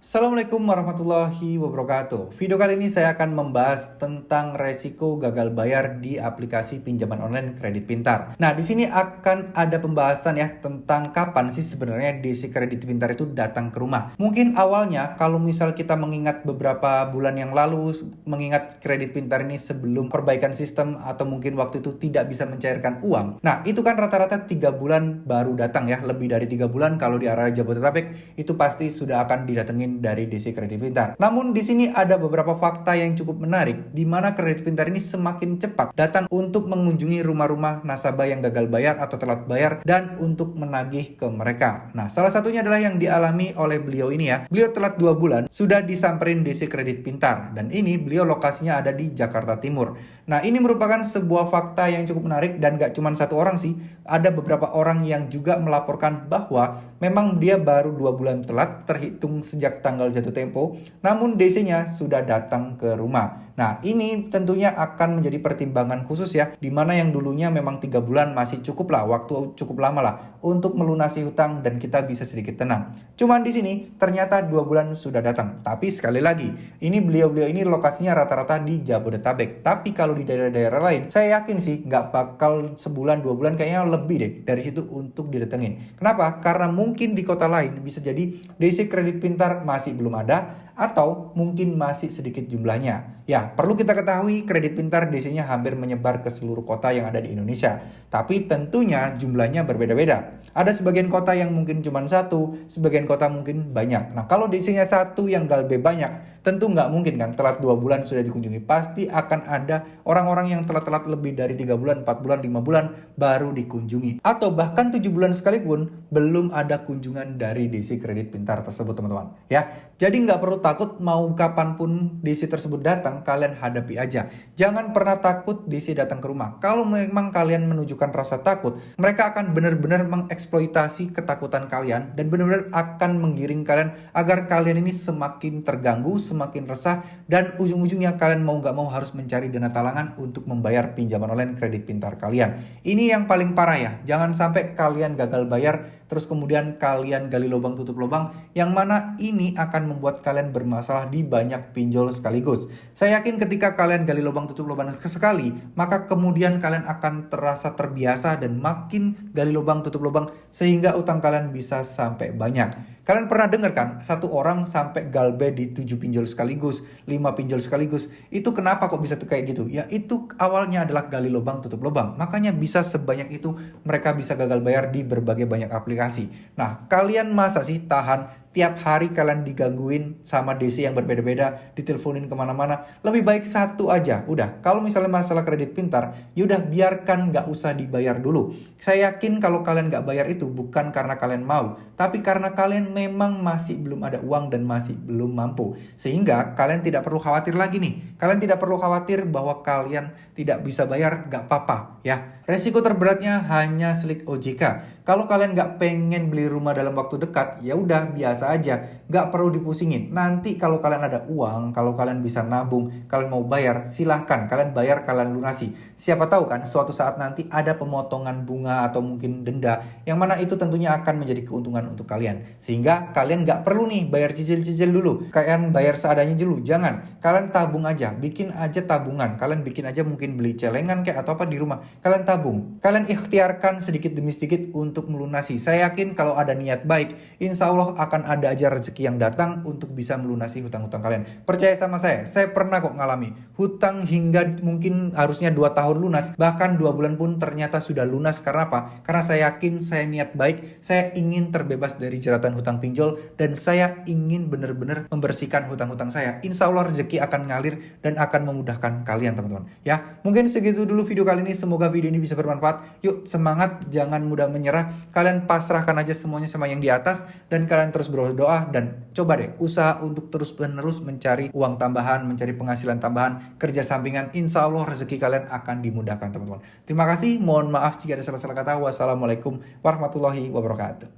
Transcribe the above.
Assalamualaikum warahmatullahi wabarakatuh. Video kali ini saya akan membahas tentang resiko gagal bayar di aplikasi pinjaman online kredit pintar. Nah, di sini akan ada pembahasan ya tentang kapan sih sebenarnya DC kredit pintar itu datang ke rumah. Mungkin awalnya kalau misal kita mengingat beberapa bulan yang lalu, mengingat kredit pintar ini sebelum perbaikan sistem atau mungkin waktu itu tidak bisa mencairkan uang. Nah, itu kan rata-rata 3 bulan baru datang ya. Lebih dari 3 bulan kalau di area Jabodetabek itu pasti sudah akan didatengin dari DC Kredit Pintar. Namun di sini ada beberapa fakta yang cukup menarik di mana Kredit Pintar ini semakin cepat datang untuk mengunjungi rumah-rumah nasabah yang gagal bayar atau telat bayar dan untuk menagih ke mereka. Nah, salah satunya adalah yang dialami oleh beliau ini ya. Beliau telat 2 bulan sudah disamperin DC Kredit Pintar dan ini beliau lokasinya ada di Jakarta Timur. Nah, ini merupakan sebuah fakta yang cukup menarik dan gak cuma satu orang sih. Ada beberapa orang yang juga melaporkan bahwa memang dia baru 2 bulan telat terhitung sejak tanggal jatuh tempo, namun DC-nya sudah datang ke rumah. Nah, ini tentunya akan menjadi pertimbangan khusus ya, di mana yang dulunya memang 3 bulan masih cukup lah, waktu cukup lama lah untuk melunasi hutang dan kita bisa sedikit tenang. Cuman di sini ternyata 2 bulan sudah datang. Tapi sekali lagi, ini beliau-beliau ini lokasinya rata-rata di Jabodetabek. Tapi kalau di daerah-daerah lain, saya yakin sih nggak bakal sebulan 2 bulan, kayaknya lebih deh dari situ untuk didatengin. Kenapa? Karena mungkin di kota lain bisa jadi DC kredit pintar masih belum ada atau mungkin masih sedikit jumlahnya. Ya, perlu kita ketahui kredit pintar DC-nya hampir menyebar ke seluruh kota yang ada di Indonesia. Tapi tentunya jumlahnya berbeda-beda. Ada sebagian kota yang mungkin cuma satu, sebagian kota mungkin banyak. Nah, kalau DC-nya satu yang galbe banyak, tentu nggak mungkin kan telat 2 bulan sudah dikunjungi. Pasti akan ada orang-orang yang telat-telat lebih dari 3 bulan, 4 bulan, 5 bulan baru dikunjungi. Atau bahkan 7 bulan sekalipun belum ada kunjungan dari DC kredit pintar tersebut, teman-teman. Ya, jadi nggak perlu takut mau kapanpun DC tersebut datang, kalian hadapi aja. Jangan pernah takut DC datang ke rumah. Kalau memang kalian menunjukkan rasa takut, mereka akan benar-benar mengeksploitasi ketakutan kalian dan benar-benar akan menggiring kalian agar kalian ini semakin terganggu, semakin resah, dan ujung-ujungnya kalian mau nggak mau harus mencari dana talangan untuk membayar pinjaman online kredit pintar kalian. Ini yang paling parah ya. Jangan sampai kalian gagal bayar terus kemudian kalian gali lubang tutup lubang, yang mana ini akan membuat kalian bermasalah di banyak pinjol sekaligus. Saya yakin ketika kalian gali lubang tutup lubang sekali, maka kemudian kalian akan terasa terbiasa dan makin gali lubang tutup lubang sehingga utang kalian bisa sampai banyak. Kalian pernah dengar kan satu orang sampai galbe di 7 pinjol sekaligus, 5 pinjol sekaligus. Itu kenapa kok bisa kayak gitu? Ya itu awalnya adalah gali lubang tutup lubang. Makanya bisa sebanyak itu mereka bisa gagal bayar di berbagai banyak aplikasi. Nah, kalian masa sih tahan tiap hari kalian digangguin sama DC yang berbeda-beda, diteleponin kemana-mana? Lebih baik satu aja. Udah, kalau misalnya masalah kredit pintar, yaudah biarkan nggak usah dibayar dulu. Saya yakin kalau kalian nggak bayar itu bukan karena kalian mau, tapi karena kalian memang masih belum ada uang dan masih belum mampu. Sehingga kalian tidak perlu khawatir lagi nih. Kalian tidak perlu khawatir bahwa kalian tidak bisa bayar, nggak apa-apa ya. Resiko terberatnya hanya slik OJK. Kalau kalian nggak pengen beli rumah dalam waktu dekat, ya udah biasa aja, nggak perlu dipusingin. Nanti kalau kalian ada uang, kalau kalian bisa nabung, kalian mau bayar, silahkan kalian bayar, kalian lunasi. Siapa tahu kan suatu saat nanti ada pemotongan bunga atau mungkin denda, yang mana itu tentunya akan menjadi keuntungan untuk kalian. Sehingga kalian nggak perlu nih bayar cicil-cicil dulu, kalian bayar seadanya dulu, jangan. Kalian tabung aja, bikin aja tabungan, kalian bikin aja mungkin beli celengan kayak atau apa di rumah, kalian tabung, kalian ikhtiarkan sedikit demi sedikit untuk melunasi. Saya yakin kalau ada niat baik, insya Allah akan ada aja rezeki yang datang untuk bisa melunasi hutang-hutang kalian. Percaya sama saya pernah kok ngalami hutang hingga mungkin harusnya 2 tahun lunas, bahkan 2 bulan pun ternyata sudah lunas. Karena apa? Karena saya yakin saya niat baik, saya ingin terbebas dari jeratan hutang pinjol dan saya ingin benar-benar membersihkan hutang-hutang saya. Insya Allah rezeki akan ngalir dan akan memudahkan kalian, teman-teman. Ya, mungkin segitu dulu video kali ini. Semoga video ini bisa bermanfaat. Yuk semangat, jangan mudah menyerah. Kalian pasrahkan aja semuanya sama yang di atas dan kalian terus berdoa dan coba deh usaha untuk terus-menerus mencari uang tambahan, mencari penghasilan tambahan, kerja sampingan. Insya Allah rezeki kalian akan dimudahkan, teman-teman. Terima kasih, mohon maaf jika ada salah-salah kata. Wassalamualaikum warahmatullahi wabarakatuh.